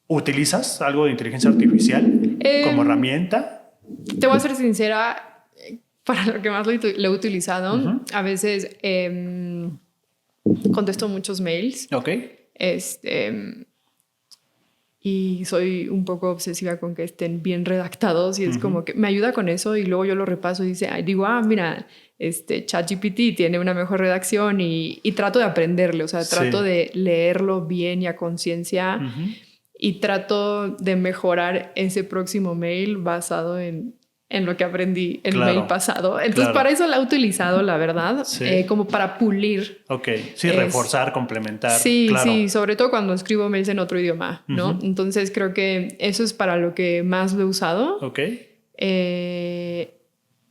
Speaker 2: ¿Utilizas algo de inteligencia artificial como herramienta?
Speaker 3: Te voy a ser sincera, para lo que más lo he utilizado, uh-huh. A veces contesto muchos mails.
Speaker 2: Ok.
Speaker 3: Y soy un poco obsesiva con que estén bien redactados y es uh-huh. como que me ayuda con eso y luego yo lo repaso y digo, mira, ChatGPT tiene una mejor redacción y trato de aprenderle, o sea, trato de leerlo bien y a conciencia uh-huh. y trato de mejorar ese próximo mail basado en lo que aprendí en el mail pasado. Entonces, para eso la he utilizado, la verdad, sí. Como para pulir.
Speaker 2: Ok, sí, reforzar, complementar.
Speaker 3: Sí, claro. Sí, sobre todo cuando escribo mails en otro idioma, ¿no? Uh-huh. Entonces, creo que eso es para lo que más lo he usado.
Speaker 2: Ok.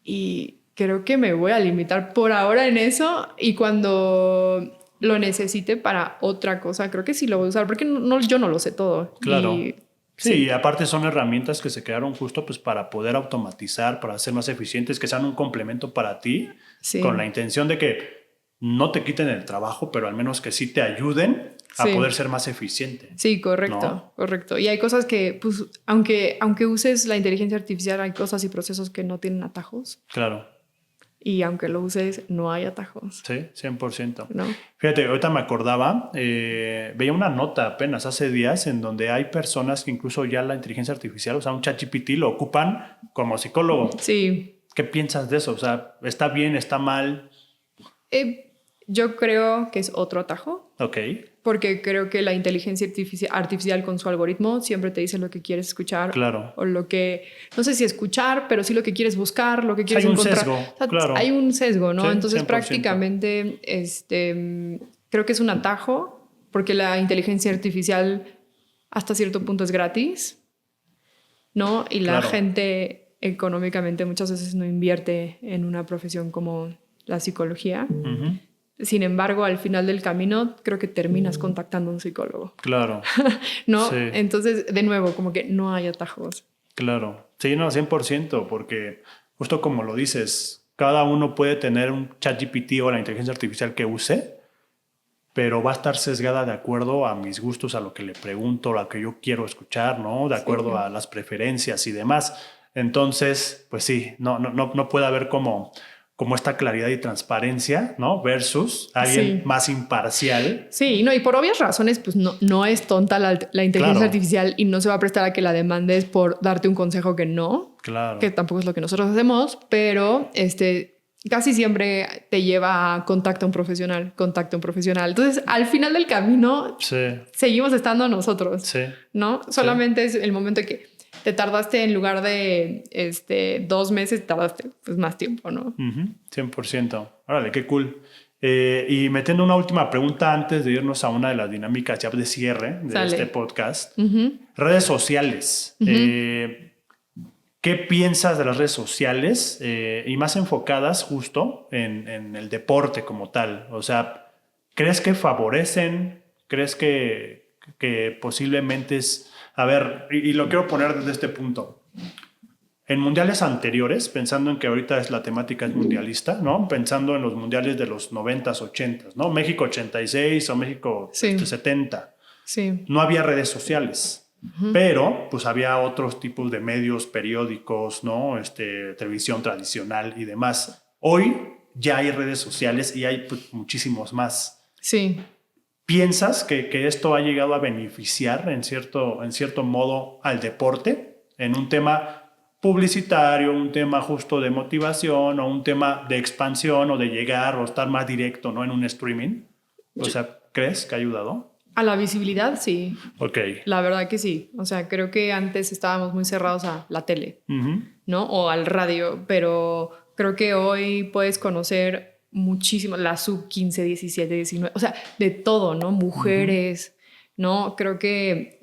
Speaker 3: Y creo que me voy a limitar por ahora en eso y cuando lo necesite para otra cosa, creo que sí lo voy a usar porque yo no lo sé todo.
Speaker 2: Claro. Sí, aparte son herramientas que se crearon justo pues para poder automatizar, para ser más eficientes, que sean un complemento para ti, sí. Con la intención de que no te quiten el trabajo, pero al menos que sí te ayuden a poder ser más eficiente.
Speaker 3: Sí, correcto, ¿no? Correcto. Y hay cosas que, pues, aunque uses la inteligencia artificial, hay cosas y procesos que no tienen atajos.
Speaker 2: Claro.
Speaker 3: Y aunque lo uses, no hay atajos.
Speaker 2: Sí, 100%.
Speaker 3: ¿No?
Speaker 2: Fíjate, ahorita me acordaba, veía una nota apenas hace días en donde hay personas que incluso ya la inteligencia artificial, o sea, un ChatGPT lo ocupan como psicólogo.
Speaker 3: Sí.
Speaker 2: ¿Qué piensas de eso? O sea, ¿está bien, está mal?
Speaker 3: Yo creo que es otro atajo.
Speaker 2: Ok.
Speaker 3: Porque creo que la inteligencia artificial con su algoritmo siempre te dice lo que quieres escuchar.
Speaker 2: Claro.
Speaker 3: O lo que, no sé si escuchar, pero sí lo que quieres buscar, lo que quieres encontrar.
Speaker 2: Hay un sesgo,
Speaker 3: o sea,
Speaker 2: claro.
Speaker 3: Hay un sesgo, ¿no?
Speaker 2: Sí,
Speaker 3: Entonces
Speaker 2: 100%.
Speaker 3: prácticamente creo que es un atajo porque la inteligencia artificial hasta cierto punto es gratis, ¿no? Y la gente económicamente muchas veces no invierte en una profesión como la psicología. Uh-huh. Sin embargo, al final del camino, creo que terminas contactando a un psicólogo.
Speaker 2: Claro.
Speaker 3: ¿No?
Speaker 2: Sí.
Speaker 3: Entonces, de nuevo, como que no hay atajos.
Speaker 2: Claro. Sí, no, 100%, porque justo como lo dices, cada uno puede tener un ChatGPT o la inteligencia artificial que use, pero va a estar sesgada de acuerdo a mis gustos, a lo que le pregunto, a lo que yo quiero escuchar, ¿no? De acuerdo a las preferencias y demás. Entonces, pues sí, no puede haber como esta claridad y transparencia, ¿no? Versus alguien más imparcial.
Speaker 3: Sí, no, y por obvias razones, pues no es tonta la inteligencia artificial y no se va a prestar a que la demandes por darte un consejo que no.
Speaker 2: Claro.
Speaker 3: Que tampoco es lo que nosotros hacemos, pero casi siempre te lleva a contacto a un profesional. Entonces, al final del camino, seguimos estando nosotros, ¿no? Solamente es el momento que te tardaste en lugar de 2 meses, tardaste pues, más tiempo, ¿no?
Speaker 2: 100%. Órale, qué cool. Y metiendo una última pregunta antes de irnos a una de las dinámicas ya de cierre de este podcast. Redes sociales. ¿Qué piensas de las redes sociales y más enfocadas justo en el deporte como tal? O sea, ¿crees que favorecen? ¿Crees que posiblemente es... A ver, y lo quiero poner desde este punto. En mundiales anteriores, pensando en que ahorita la temática es mundialista, ¿no? Pensando en los mundiales de los 90s, 80s, ¿no? México 86 o México 70.
Speaker 3: Sí.
Speaker 2: No había redes sociales. Pero pues había otros tipos de medios, periódicos, ¿no? Televisión tradicional y demás. Hoy ya hay redes sociales y hay pues, muchísimos más.
Speaker 3: Sí.
Speaker 2: ¿Piensas que esto ha llegado a beneficiar en cierto modo al deporte? En un tema publicitario, un tema justo de motivación o un tema de expansión o de llegar o estar más directo, ¿no? En un streaming. O sea, ¿crees que ha ayudado?
Speaker 3: A la visibilidad, sí.
Speaker 2: Ok.
Speaker 3: La verdad que sí. O sea, creo que antes estábamos muy cerrados a la tele, ¿no? O al radio, pero creo que hoy puedes conocer muchísimo la sub-15, 17, 19, o sea, de todo, ¿no? Mujeres, ¿no? Creo que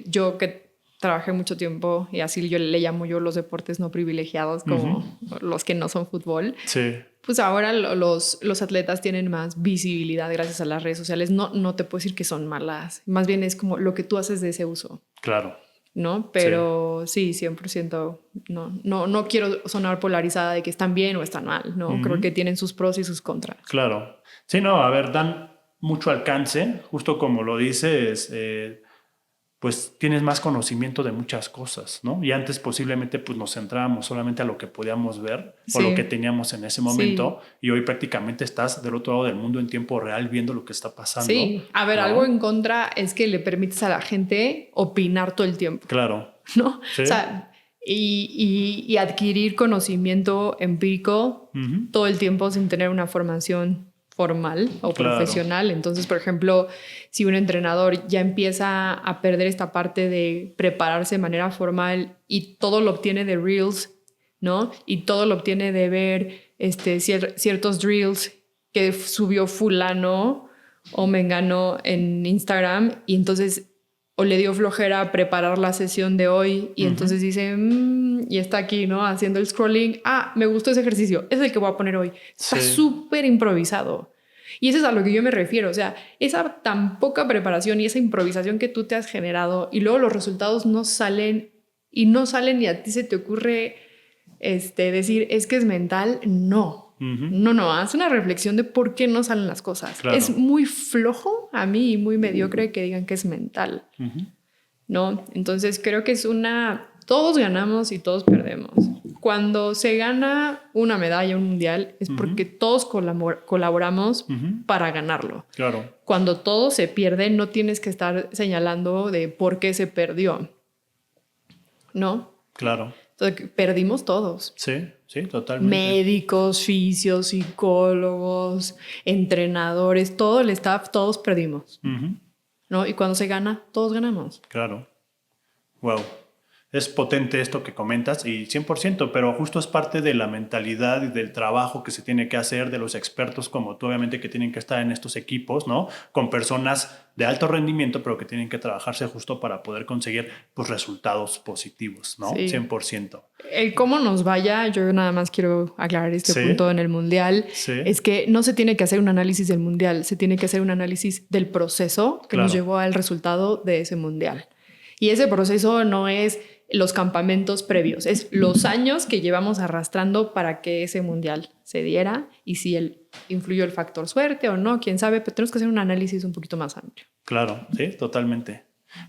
Speaker 3: yo que trabajé mucho tiempo y así yo le llamo yo los deportes no privilegiados como los que no son fútbol. Sí. Pues ahora los atletas tienen más visibilidad gracias a las redes sociales. No te puedo decir que son malas. Más bien es como lo que tú haces de ese uso.
Speaker 2: Claro.
Speaker 3: ¿No? Pero sí 100%. No quiero sonar polarizada de que están bien o están mal. No, creo que tienen sus pros y sus contras.
Speaker 2: Claro. Sí, no, a ver, dan mucho alcance. Justo como lo dices, pues tienes más conocimiento de muchas cosas, ¿no? Y antes posiblemente pues nos centrábamos solamente a lo que podíamos ver o lo que teníamos en ese momento y hoy prácticamente estás del otro lado del mundo en tiempo real viendo lo que está pasando.
Speaker 3: Sí, a ver, ¿no? Algo en contra es que le permites a la gente opinar todo el tiempo.
Speaker 2: Claro.
Speaker 3: ¿No? Sí. O sea, y adquirir conocimiento empírico todo el tiempo sin tener una formación formal o profesional. Entonces, por ejemplo, si un entrenador ya empieza a perder esta parte de prepararse de manera formal y todo lo obtiene de Reels, ¿no? Y todo lo obtiene de ver ciertos drills que subió fulano o mengano en Instagram y entonces o le dio flojera preparar la sesión de hoy y entonces dice, y está aquí, ¿no? Haciendo el scrolling. Me gustó ese ejercicio. Es el que voy a poner hoy. Está súper improvisado. Y eso es a lo que yo me refiero. O sea, esa tan poca preparación y esa improvisación que tú te has generado y luego los resultados no salen y a ti se te ocurre decir, es que es mental. No. No, haz una reflexión de por qué no salen las cosas. Claro. Es muy flojo a mí y muy mediocre que digan que es mental, ¿no? Entonces creo que todos ganamos y todos perdemos. Cuando se gana una medalla, un mundial, es porque todos colaboramos para ganarlo. Claro. Cuando todo se pierde, no tienes que estar señalando de por qué se perdió, ¿no? Claro. Entonces, perdimos todos.
Speaker 2: Sí, totalmente.
Speaker 3: Médicos, fisios, psicólogos, entrenadores, todo el staff, todos perdimos. ¿No? Y cuando se gana, todos ganamos.
Speaker 2: Claro. Wow. Es potente esto que comentas y 100%, pero justo es parte de la mentalidad y del trabajo que se tiene que hacer de los expertos como tú, obviamente, que tienen que estar en estos equipos, ¿no? Con personas de alto rendimiento, pero que tienen que trabajarse justo para poder conseguir pues, resultados positivos, ¿no? Sí. 100%.
Speaker 3: El cómo nos vaya, yo nada más quiero aclarar este punto en el mundial, es que no se tiene que hacer un análisis del mundial, se tiene que hacer un análisis del proceso que nos llevó al resultado de ese mundial. Y ese proceso no es los campamentos previos, es los años que llevamos arrastrando para que ese mundial se diera y si influyó el factor suerte o no, quién sabe, pero tenemos que hacer un análisis un poquito más amplio.
Speaker 2: Claro, sí, totalmente.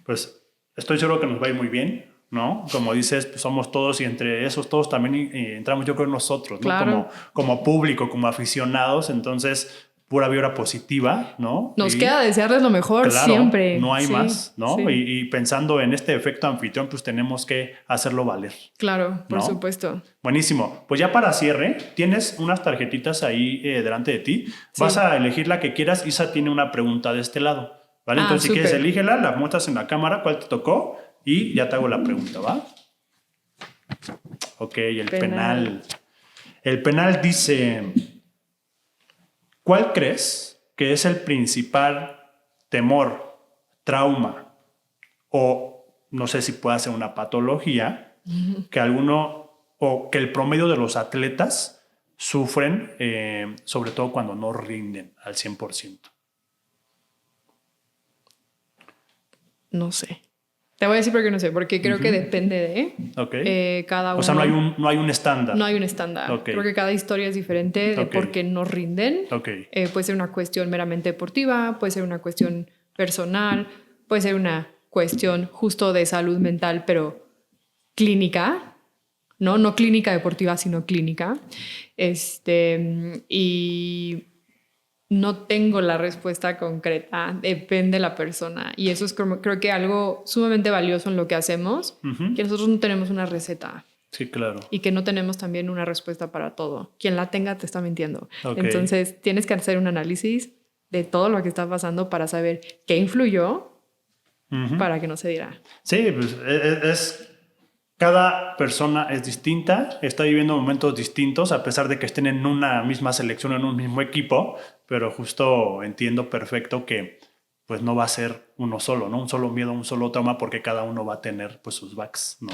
Speaker 2: Pues estoy seguro que nos va a ir muy bien, ¿no? Como dices, pues somos todos y entre esos todos también entramos yo creo nosotros, ¿no? Claro. Como público, como aficionados, entonces pura vibra positiva, ¿no?
Speaker 3: Nos queda desearles lo mejor siempre.
Speaker 2: No hay más, ¿no? Sí. Y pensando en este efecto anfitrión, pues tenemos que hacerlo valer.
Speaker 3: Claro, por supuesto.
Speaker 2: Buenísimo. Pues ya para cierre, tienes unas tarjetitas ahí delante de ti. Sí. Vas a elegir la que quieras. Isa tiene una pregunta de este lado, ¿vale? Entonces, si quieres, elígela, la muestras en la cámara, cuál te tocó y ya te hago la pregunta, ¿va? Ok, el penal. El penal dice, ¿cuál crees que es el principal temor, trauma o no sé si puede ser una patología que alguno o que el promedio de los atletas sufren, sobre todo cuando no rinden al 100%?
Speaker 3: No sé. Te voy a decir por qué no sé, porque creo que depende de cada uno.
Speaker 2: O sea, no hay un estándar.
Speaker 3: No hay un estándar. Okay. Creo que cada historia es diferente de por qué no rinden. Puede ser una cuestión meramente deportiva, puede ser una cuestión personal, puede ser una cuestión justo de salud mental, pero clínica, ¿no? No clínica deportiva, sino clínica. Y no tengo la respuesta concreta, depende de la persona. Y eso es creo que algo sumamente valioso en lo que hacemos, que nosotros no tenemos una receta.
Speaker 2: Sí, claro.
Speaker 3: Y que no tenemos también una respuesta para todo. Quien la tenga te está mintiendo. Entonces tienes que hacer un análisis de todo lo que está pasando para saber qué influyó para que no se diera.
Speaker 2: Sí, pues cada persona es distinta, está viviendo momentos distintos, a pesar de que estén en una misma selección, en un mismo equipo, pero justo entiendo perfecto que pues no va a ser uno solo, ¿no? Un solo miedo, un solo trauma, porque cada uno va a tener pues sus backs, ¿no?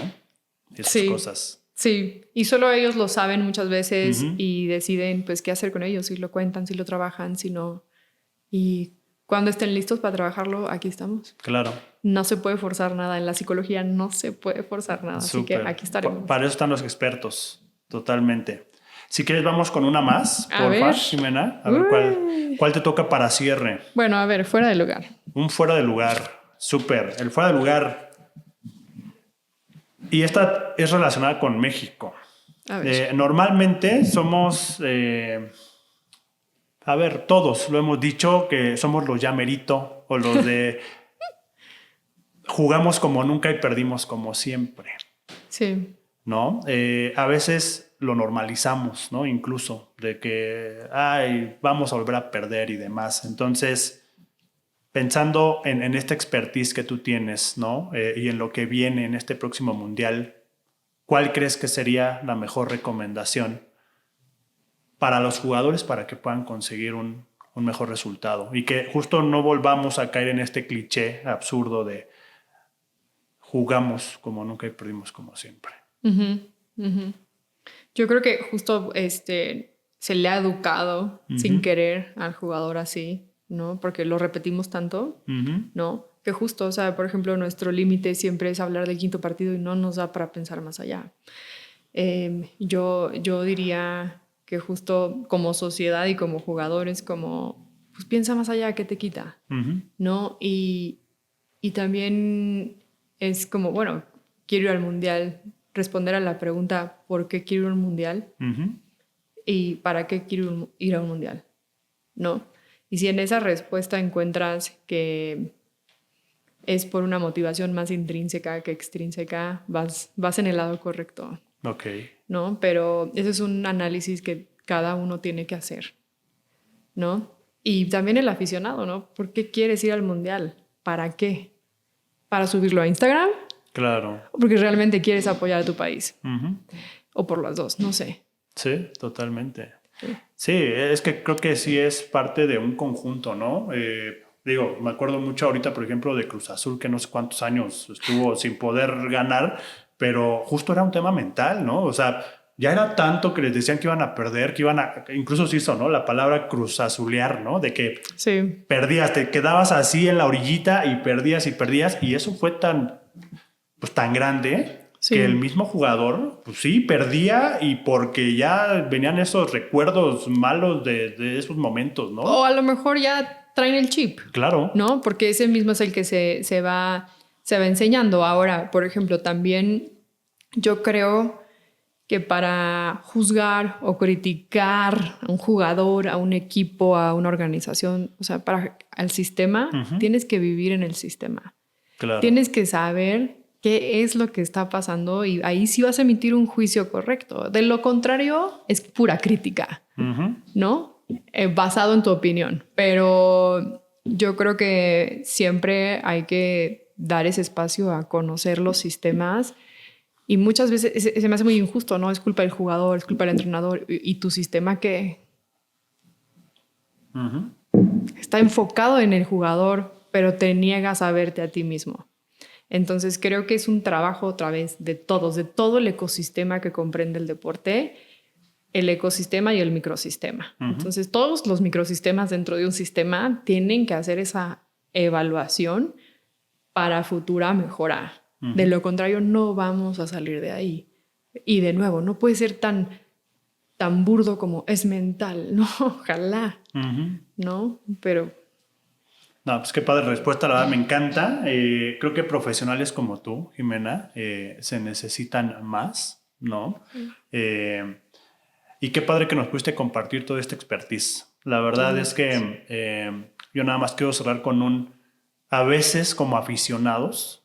Speaker 2: Y sus cosas.
Speaker 3: Sí, y solo ellos lo saben muchas veces y deciden pues qué hacer con ellos, si lo cuentan, si lo trabajan, si no. Y cuando estén listos para trabajarlo, aquí estamos.
Speaker 2: Claro.
Speaker 3: No se puede forzar nada. En la psicología no se puede forzar nada. Súper. Así que aquí estaremos.
Speaker 2: Para eso están los expertos. Totalmente. Si quieres, vamos con una más. Porfa, Ximena. A ver cuál te toca para cierre.
Speaker 3: Bueno, a ver, fuera de lugar.
Speaker 2: Un fuera de lugar. Súper. El fuera de lugar. Y esta es relacionada con México. A ver. Normalmente somos... a ver, todos lo hemos dicho, que somos los ya merito o los de jugamos como nunca y perdimos como siempre.
Speaker 3: Sí.
Speaker 2: ¿No? A veces lo normalizamos, ¿no? Incluso de que, vamos a volver a perder y demás. Entonces, pensando en esta expertise que tú tienes, ¿no? Y en lo que viene en este próximo mundial, ¿cuál crees que sería la mejor recomendación para los jugadores para que puedan conseguir un mejor resultado? Y que justo no volvamos a caer en este cliché absurdo de jugamos como nunca y perdimos como siempre.
Speaker 3: Yo creo que justo se le ha educado sin querer al jugador así, ¿no? Porque lo repetimos tanto, ¿no? Que justo, o sea, por ejemplo, nuestro límite siempre es hablar del quinto partido y no nos da para pensar más allá. Yo diría que justo como sociedad y como jugadores, como pues piensa más allá, ¿qué te quita? ¿No? Y también es como, bueno, quiero ir al mundial, responder a la pregunta ¿por qué quiero ir a un mundial? ¿Y para qué quiero ir a un mundial? ¿No? Y si en esa respuesta encuentras que es por una motivación más intrínseca que extrínseca, vas en el lado correcto. ¿No? Pero ese es un análisis que cada uno tiene que hacer, ¿no? Y también el aficionado, ¿no? ¿Por qué quieres ir al mundial? ¿Para qué? ¿Para subirlo a Instagram?
Speaker 2: Claro.
Speaker 3: ¿O porque realmente quieres apoyar a tu país? O por las dos, no sé.
Speaker 2: Sí, totalmente. Sí, es que creo que sí es parte de un conjunto, ¿no? Digo, me acuerdo mucho ahorita, por ejemplo, de Cruz Azul, que no sé cuántos años estuvo sin poder ganar, pero justo era un tema mental, ¿no? O sea, ya era tanto que les decían que iban a perder, que iban a... Incluso se hizo, ¿no? La palabra cruzazulear, ¿no? De que perdías, te quedabas así en la orillita y perdías, y eso fue tan grande que el mismo jugador, pues sí, perdía y porque ya venían esos recuerdos malos de esos momentos, ¿no?
Speaker 3: O a lo mejor ya traen el chip.
Speaker 2: Claro.
Speaker 3: ¿No? Porque ese mismo es el que se va enseñando. Ahora, por ejemplo, también yo creo que para juzgar o criticar a un jugador, a un equipo, a una organización, o sea, para el sistema, tienes que vivir en el sistema.
Speaker 2: Claro.
Speaker 3: Tienes que saber qué es lo que está pasando y ahí sí vas a emitir un juicio correcto. De lo contrario, es pura crítica, ¿no? Basado en tu opinión. Pero yo creo que siempre hay que dar ese espacio a conocer los sistemas Y muchas veces se me hace muy injusto, ¿no? Es culpa del jugador, es culpa del entrenador y tu sistema que está enfocado en el jugador, pero te niegas a verte a ti mismo. Entonces creo que es un trabajo otra vez de todos, de todo el ecosistema que comprende el deporte, el ecosistema y el microsistema. Entonces todos los microsistemas dentro de un sistema tienen que hacer esa evaluación para futura mejora. De lo contrario, no vamos a salir de ahí. Y de nuevo, no puede ser tan burdo como es mental. No, ojalá. ¿No? Pero...
Speaker 2: No, pues qué padre respuesta, la verdad me encanta. Creo que profesionales como tú, Jimena, se necesitan más, ¿no? Y qué padre que nos pudiste compartir toda esta expertise. La verdad es que yo nada más quiero cerrar con a veces como aficionados,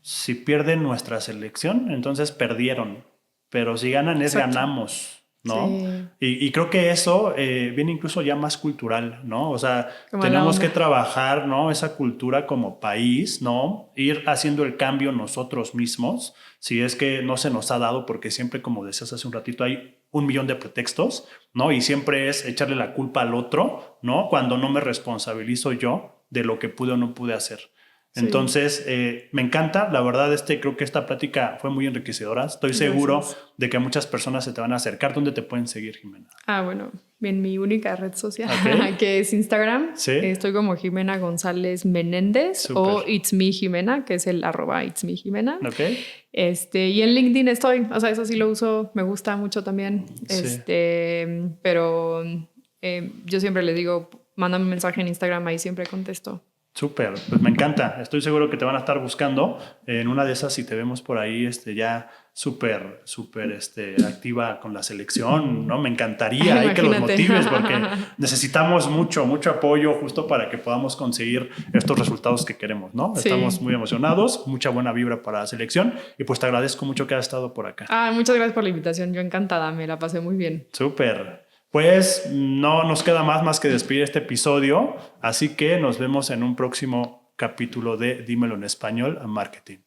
Speaker 2: si pierden nuestra selección, entonces perdieron. Pero si ganan, ganamos, ¿no? Sí. Y creo que eso viene incluso ya más cultural, ¿no? O sea, como tenemos que trabajar, ¿no? Esa cultura como país, ¿no? Ir haciendo el cambio nosotros mismos, si es que no se nos ha dado, porque siempre, como decías hace un ratito, hay 1,000,000 de pretextos, ¿no? Y siempre es echarle la culpa al otro, ¿no? Cuando no me responsabilizo yo de lo que pude o no pude hacer. Entonces, me encanta, la verdad, creo que esta plática fue muy enriquecedora. Estoy seguro de que muchas personas se te van a acercar. ¿Dónde te pueden seguir, Jimena?
Speaker 3: Bueno, en mi única red social, que es Instagram. ¿Sí? Estoy como Jimena González Menéndez. Super. O It's Me Jimena, que es el @It'sMeJimena. Y en LinkedIn estoy, o sea, eso sí lo uso, me gusta mucho también. Sí. Pero yo siempre les digo, mándame un mensaje en Instagram, ahí siempre contesto.
Speaker 2: Súper, pues me encanta. Estoy seguro que te van a estar buscando. En una de esas, si te vemos por ahí ya súper activa con la selección, ¿no? Me encantaría que los motives, porque necesitamos mucho apoyo justo para que podamos conseguir estos resultados que queremos, ¿no? Sí. Estamos muy emocionados, mucha buena vibra para la selección y pues te agradezco mucho que hayas estado por acá.
Speaker 3: Muchas gracias por la invitación. Yo encantada, me la pasé muy bien.
Speaker 2: Súper. Pues no nos queda más que despedir este episodio, así que nos vemos en un próximo capítulo de Dímelo en Español Marketing.